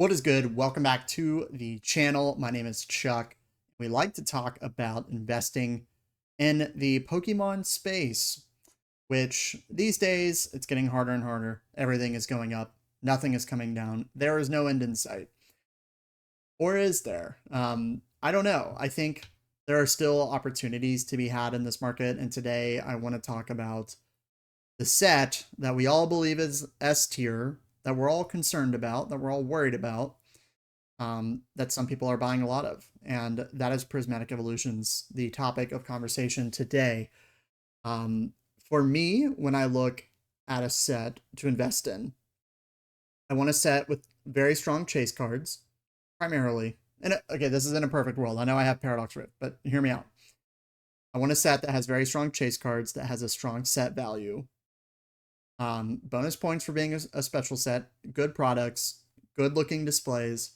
What is good? Welcome back to the channel. My name is Chuck. We like to talk about investing in the Pokemon space, which these days it's getting harder and harder. Everything is going up. Nothing is coming down. There is no end in sight. Or is there? I don't know. I think there are still opportunities to be had in this market. And today I want to talk about the set that we all believe is S tier, that we're all concerned about, that we're all worried about, that some people are buying a lot of. And that is Prismatic Evolutions, the topic of conversation today. Um, for me, when I look at a set to invest in, I want a set with very strong chase cards, primarily. And okay, this is in a perfect world. I know I have Paradox Rift, but hear me out. I want a set that has very strong chase cards, that has a strong set value. Bonus points for being a special set, good products, good looking displays,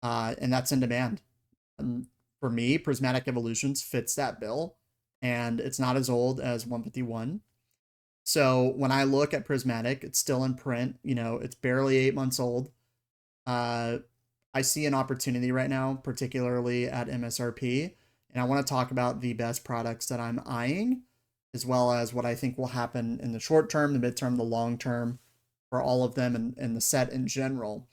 and that's in demand. For me, Prismatic Evolutions fits that bill, and it's not as old as 151. So when I look at Prismatic, it's still in print. You know, it's barely 8 months old. I see an opportunity right now, particularly at MSRP, and I want to talk about the best products that I'm eyeing, as well as what I think will happen in the short term, the midterm, the long term for all of them and the set in general.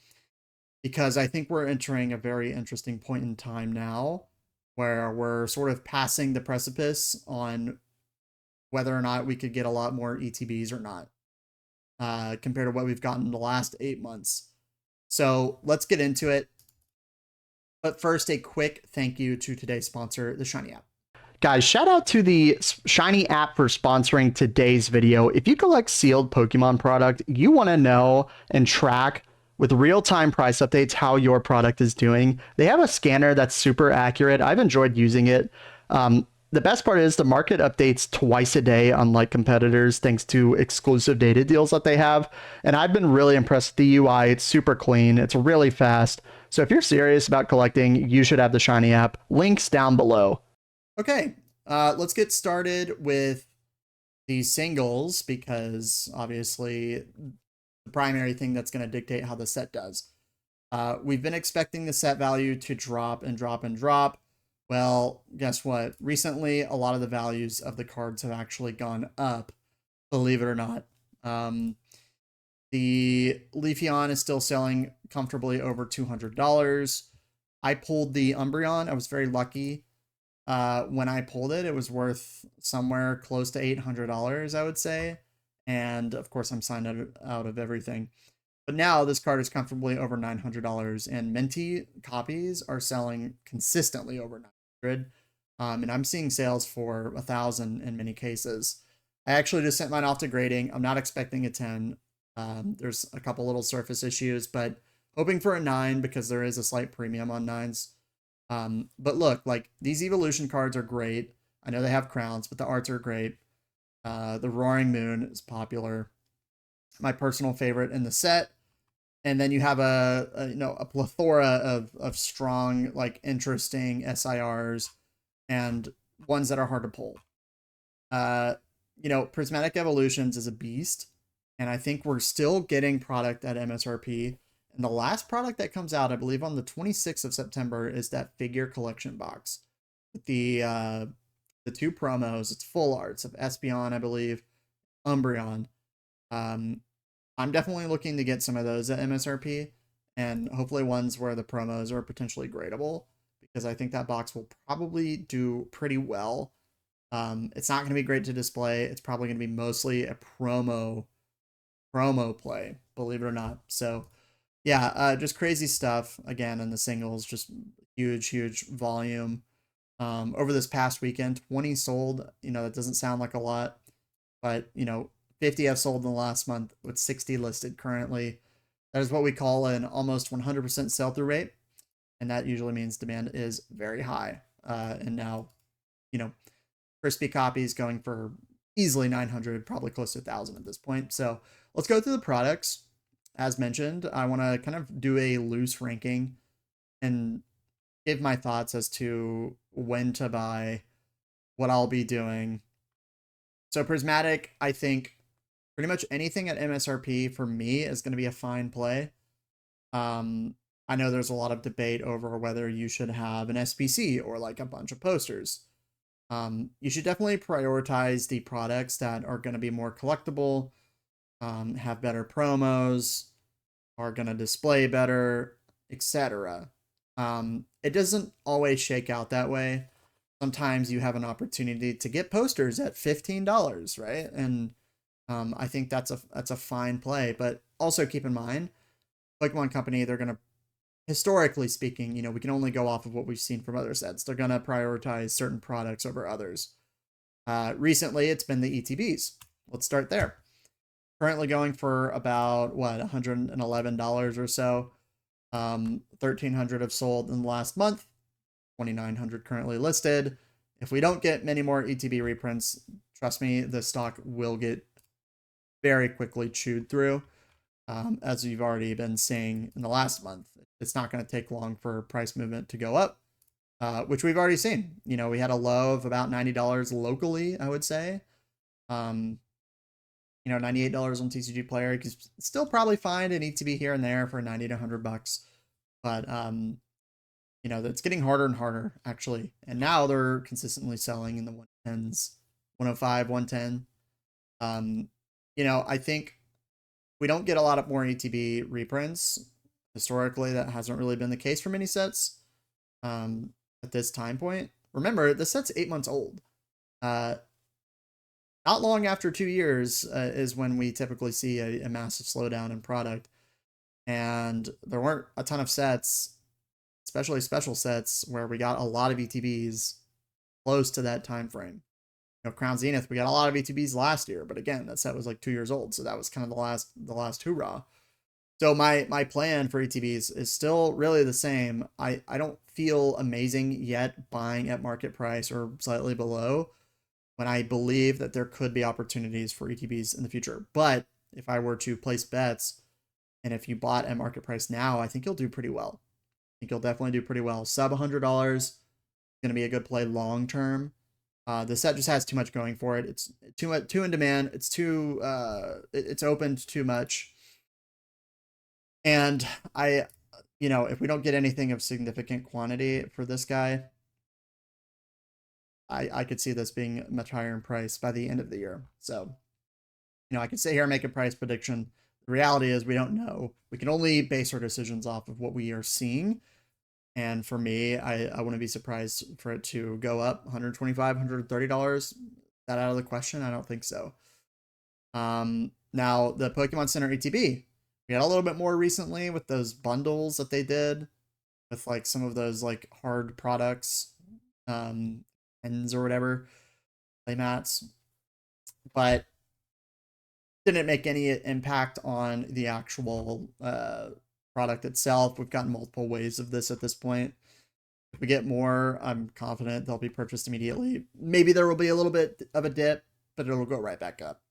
Because I think we're entering a very interesting point in time now where we're sort of passing the precipice on whether or not we could get a lot more ETBs or not, compared to what we've gotten in the last 8 months. So let's get into it. But first, a quick thank you to today's sponsor, the Shiny app. Guys, shout out to the Shiny app for sponsoring today's video. If you collect sealed Pokemon product, you want to know and track with real-time price updates how your product is doing. They have a scanner that's super accurate. I've enjoyed using it. The best part is the market updates twice a day, unlike competitors, thanks to exclusive data deals that they have. And I've been really impressed with the UI. It's super clean. It's really fast. So if you're serious about collecting, you should have the Shiny app. Links down below. Okay, let's get started with the singles, because obviously the primary thing that's going to dictate how the set does. We've been expecting the set value to drop and drop and drop. Well, guess what? Recently, a lot of the values of the cards have actually gone up, believe it or not. The Leafeon is still selling comfortably over $200. I pulled the Umbreon. I was very lucky. When I pulled it, it was worth somewhere close to $800, I would say. And of course, I'm signed out of everything. But now this card is comfortably over $900, and Minty copies are selling consistently over 900. And I'm seeing sales for 1,000 in many cases. I actually just sent mine off to grading. I'm not expecting a 10. There's a couple little surface issues, but hoping for a 9 because there is a slight premium on 9s. But look, like, these evolution cards are great. I know they have crowns, but the arts are great. The Roaring Moon is popular. My personal favorite in the set. And then you have a plethora of strong, like, interesting SIRs and ones that are hard to pull. Prismatic Evolutions is a beast, and I think we're still getting product at MSRP. And the last product that comes out, I believe on the 26th of September, is that figure collection box with the 2 promos. It's full arts of Espeon, I believe, Umbreon. I'm definitely looking to get some of those at MSRP, and hopefully ones where the promos are potentially gradable, because I think that box will probably do pretty well. It's not going to be great to display. It's probably going to be mostly a promo play, believe it or not. So yeah, just crazy stuff again in the singles, just huge volume. Over this past weekend, 20 sold. That doesn't sound like a lot, but 50 have sold in the last month with 60 listed currently. That is what we call an almost 100% sell-through rate, and that usually means demand is very high. And now, crispy copies going for easily 900, probably close to 1,000 at this point. So let's go through the products. As mentioned, I want to kind of do a loose ranking and give my thoughts as to when to buy, what I'll be doing. So Prismatic, I think pretty much anything at MSRP for me is going to be a fine play. I know there's a lot of debate over whether you should have an SPC or like a bunch of posters. You should definitely prioritize the products that are going to be more collectible, have better promos, are going to display better, etc. It doesn't always shake out that way. Sometimes you have an opportunity to get posters at $15, right? And I think that's a fine play. But also keep in mind, Pokemon Company, they're gonna, historically speaking, we can only go off of what we've seen from other sets. They're gonna prioritize certain products over others. Recently, it's been the ETBs. Let's start there. Currently going for about what, $111 or so. 1,300 have sold in the last month. 2,900 currently listed. If we don't get many more ETB reprints, trust me, the stock will get very quickly chewed through. As you've already been seeing in the last month, it's not going to take long for price movement to go up, which we've already seen. We had a low of about $90 locally, I would say. $98 on TCG Player. You can still probably find an ETB here and there for 90 to $100, but it's getting harder and harder actually. And now they're consistently selling in the 110s, 105, 110. I think we don't get a lot of more ETB reprints. Historically, that hasn't really been the case for many sets at this time point. Remember, the set's 8 months old. Not long after 2 years is when we typically see a massive slowdown in product. And there weren't a ton of sets, especially special sets, where we got a lot of ETBs close to that time frame. Crown Zenith, we got a lot of ETBs last year, but again, that set was like 2 years old, so that was kind of the last hoorah. So my plan for ETBs is still really the same. I don't feel amazing yet buying at market price or slightly below, when I believe that there could be opportunities for ETBs in the future. But if I were to place bets, and if you bought at market price now, I think you'll do pretty well. I think you'll definitely do pretty well. Sub $100 is going to be a good play long term. The set just has too much going for it. It's too in demand. It's it's opened too much. And if we don't get anything of significant quantity for this guy, I could see this being much higher in price by the end of the year. So, I could sit here and make a price prediction. The reality is we don't know. We can only base our decisions off of what we are seeing. And for me, I wouldn't be surprised for it to go up $125, $130. That out of the question? I don't think so. Now, the Pokemon Center ETB. We had a little bit more recently with those bundles that they did with like some of those like hard products, pens or whatever, playmats, but didn't make any impact on the actual product itself. We've gotten multiple waves of this at this point. If we get more, I'm confident they'll be purchased immediately. Maybe there will be a little bit of a dip, but it'll go right back up.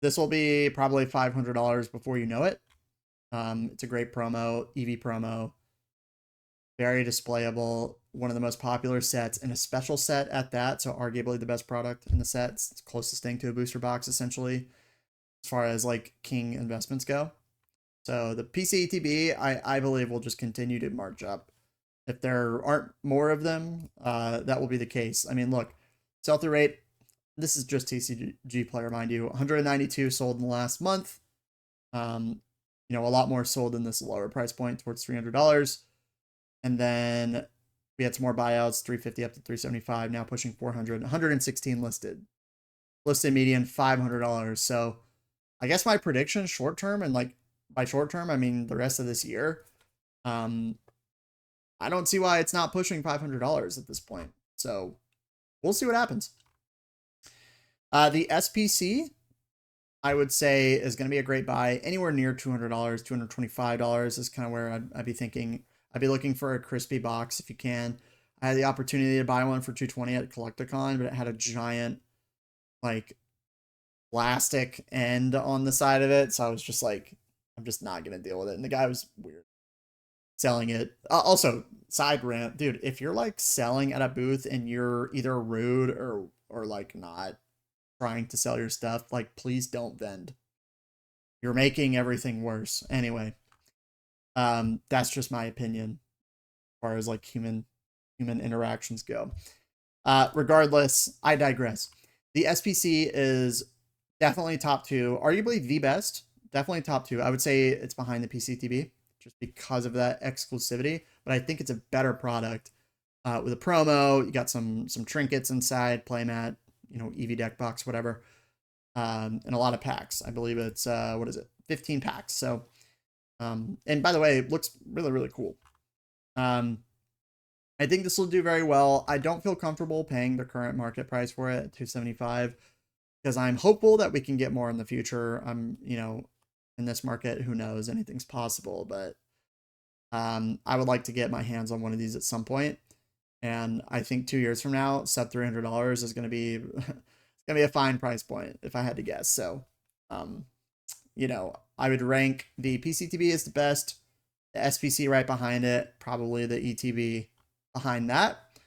This will be probably $500 before you know it. It's a great promo, EV promo, very displayable, one of the most popular sets, and a special set at that, so arguably the best product in the set. It's the closest thing to a booster box, essentially, as far as like king investments go. So the PCETB, I believe, will just continue to march up. If there aren't more of them, that will be the case. I mean, look, sell-through rate, this is just TCG Player, mind you, 192 sold in the last month. A lot more sold in this lower price point towards $300. And then we had some more buyouts, 350 up to 375, now pushing 400, 116 listed. Listed median $500. So I guess my prediction short term, and like by short term, I mean the rest of this year, I don't see why it's not pushing $500 at this point. So we'll see what happens. The SPC, I would say, is going to be a great buy. Anywhere near $200, $225 is kind of where I'd be thinking. I'd be looking for a crispy box if you can. I had the opportunity to buy one for $220 at Collecticon, but it had a giant, like, plastic end on the side of it. So I was just like, I'm just not going to deal with it. And the guy was weird selling it. Also, side rant, dude, if you're like selling at a booth and you're either rude or like not trying to sell your stuff, like, please don't vend. You're making everything worse. Anyway, That's just my opinion as far as like human interactions go. Regardless, I digress. The SPC is definitely top two, arguably the best. Definitely top two. I would say it's behind the PCTB just because of that exclusivity, but I think it's a better product with a promo. You got some trinkets inside, playmat, EV deck box, whatever, and a lot of packs. I believe it's what is it, 15 packs. So, and by the way, it looks really really cool. I think this will do very well. I don't feel comfortable paying the current market price for it, $275, because I'm hopeful that we can get more in the future. I'm, in this market, who knows, anything's possible, but I would like to get my hands on one of these at some point. And I think 2 years from now, sub $300 is going to be it's going to be a fine price point if I had to guess. So, I would rank the PCTB as the best, the SPC right behind it, probably the ETB behind that.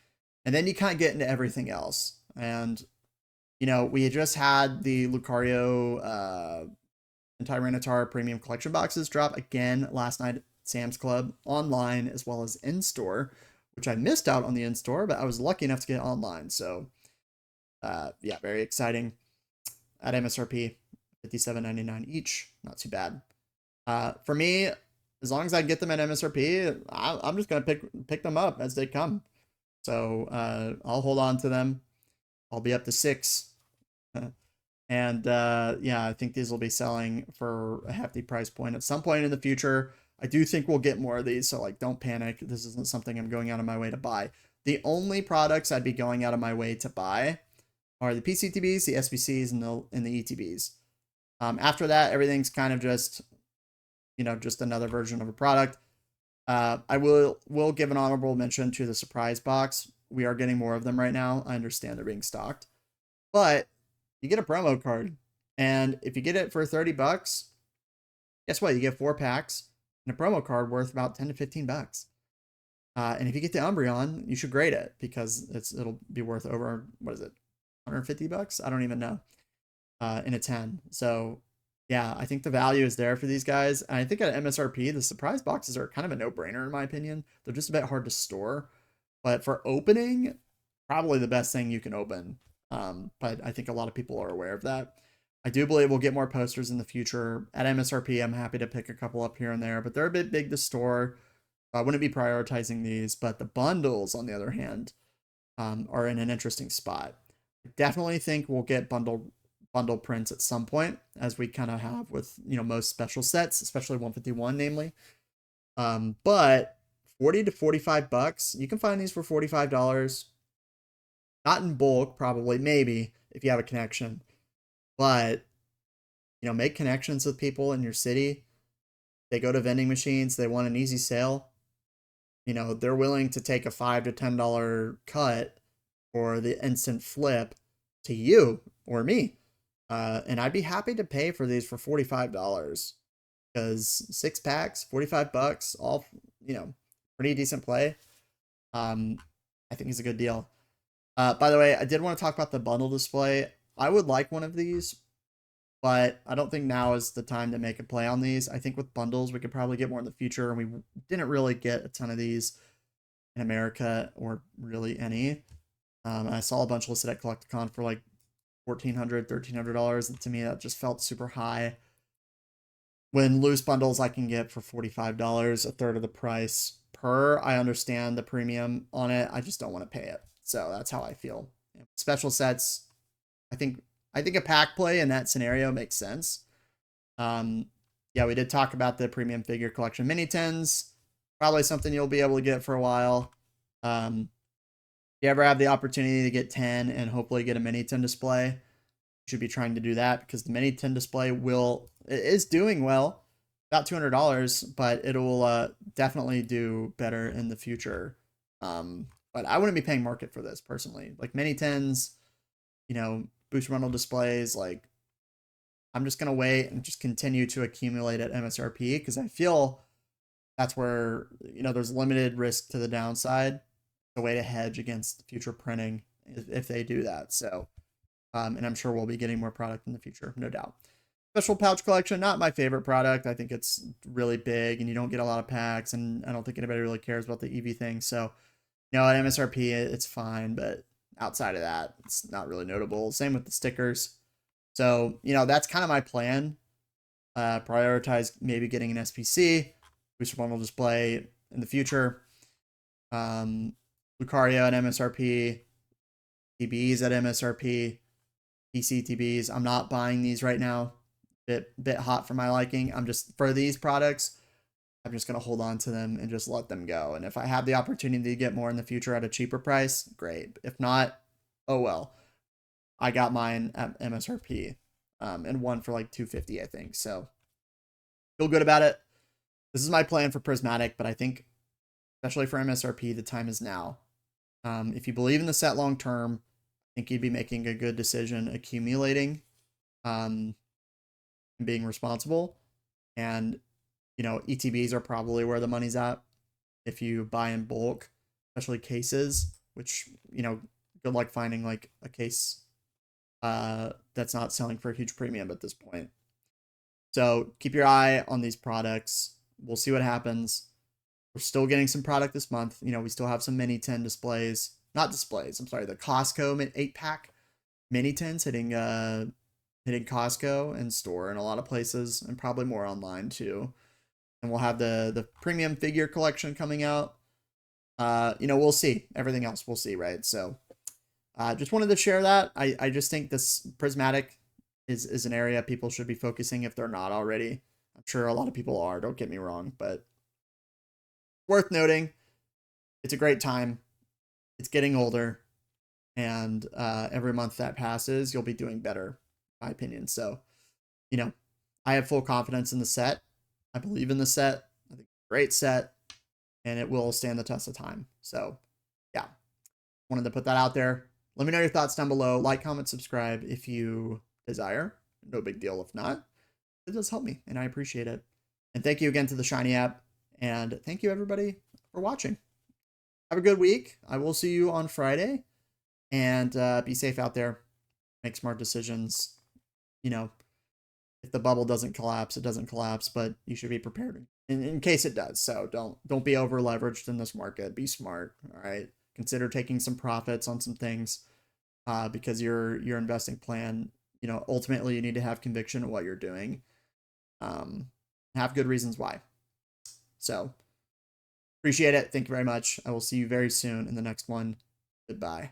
And then you kind of get into everything else. And, we had just had the Lucario and Tyranitar premium collection boxes drop again last night at Sam's Club online as well as in store, which I missed out on the in store, but I was lucky enough to get it online. So, yeah, very exciting. At MSRP, $57.99 each. Not too bad. For me, as long as I get them at MSRP, I'm just gonna pick them up as they come. So I'll hold on to them. I'll be up to 6, and yeah, I think these will be selling for a hefty price point at some point in the future. I do think we'll get more of these, so like don't panic. This isn't something I'm going out of my way to buy. The only products I'd be going out of my way to buy are the PCTBs, the SBCs, and the ETBs. After that, everything's kind of just just another version of a product. I will give an honorable mention to the surprise box. We are getting more of them right now. I understand they're being stocked, but you get a promo card, and if you get it for $30, guess what? You get 4 packs and a promo card worth about $10 to $15. And if you get the Umbreon, you should grade it because it'll be worth over, what is it, $150? I don't even know. In a 10. So yeah, I think the value is there for these guys. And I think at MSRP, the surprise boxes are kind of a no-brainer in my opinion. They're just a bit hard to store, but for opening, probably the best thing you can open. But I think a lot of people are aware of that. I do believe we'll get more posters in the future. At MSRP, I'm happy to pick a couple up here and there, but they're a bit big to store. I wouldn't be prioritizing these, but the bundles, on the other hand, are in an interesting spot. I definitely think we'll get bundle prints at some point, as we kind of have with most special sets, especially 151 namely. But 40 to $45, you can find these for $45. Not in bulk, probably, maybe if you have a connection, but make connections with people in your city. They go to vending machines, they want an easy sale, they're willing to take a $5 to $10 cut for the instant flip to you or me. And I'd be happy to pay for these for $45 because 6 packs, $45, all, pretty decent play. I think it's a good deal. By the way, I did want to talk about the bundle display. I would like one of these, but I don't think now is the time to make a play on these. I think with bundles, we could probably get more in the future, and we didn't really get a ton of these in America, or really any. I saw a bunch listed at Collecticon for like $1,400, $1,300, and to me that just felt super high. When loose bundles I can get for $45, a third of the price per, I understand the premium on it. I just don't want to pay it. So that's how I feel. Special sets, I think a pack play in that scenario makes sense. Yeah, we did talk about the premium figure collection mini tins. Probably something you'll be able to get for a while. If you ever have the opportunity to get 10 and hopefully get a mini tin display, you should be trying to do that, because the mini tin display is doing well, about $200, but it'll definitely do better in the future. But I wouldn't be paying market for this personally. Like mini tins, booster bundle displays, like I'm just gonna wait and just continue to accumulate at MSRP, because I feel that's where there's limited risk to the downside. A way to hedge against future printing if they do that. So, and I'm sure we'll be getting more product in the future, no doubt. Special pouch collection, not my favorite product. I think it's really big and you don't get a lot of packs, and I don't think anybody really cares about the EV thing. So, at MSRP, it's fine, but outside of that, it's not really notable. Same with the stickers. So, that's kind of my plan. Prioritize maybe getting an SPC, booster bundle display in the future. Lucario at MSRP, TBs at MSRP, PCTBs. I'm not buying these right now. Bit hot for my liking. For these products, I'm just gonna hold on to them and just let them go. And if I have the opportunity to get more in the future at a cheaper price, great. If not, oh well. I got mine at MSRP, and one for like $250, I think. So feel good about it. This is my plan for Prismatic, but I think, especially for MSRP, the time is now. If you believe in the set long term, I think you'd be making a good decision accumulating, and being responsible. And, ETBs are probably where the money's at. If you buy in bulk, especially cases, which, good luck finding like a case that's not selling for a huge premium at this point. So keep your eye on these products. We'll see what happens. We're still getting some product this month. We still have some mini 10 displays. Not displays, I'm sorry, the Costco 8-pack mini 10s hitting Costco and store in a lot of places, and probably more online too. And we'll have the premium figure collection coming out. We'll see. Everything else we'll see, right? So just wanted to share that. I just think this Prismatic is an area people should be focusing if they're not already. I'm sure a lot of people are, don't get me wrong, but worth noting, it's a great time. It's getting older, and every month that passes, you'll be doing better, in my opinion. So, I have full confidence in the set. I believe in the set. I think it's a great set, and it will stand the test of time. So, yeah, wanted to put that out there. Let me know your thoughts down below. Like, comment, subscribe if you desire. No big deal if not. It does help me, and I appreciate it. And thank you again to the Shiny app, and thank you everybody for watching. Have a good week. I will see you on Friday, and be safe out there. Make smart decisions. If the bubble doesn't collapse, it doesn't collapse, but you should be prepared in case it does. So don't be over leveraged in this market. Be smart. All right. Consider taking some profits on some things, because your investing plan, ultimately you need to have conviction in what you're doing. Have good reasons why. So appreciate it. Thank you very much. I will see you very soon in the next one. Goodbye.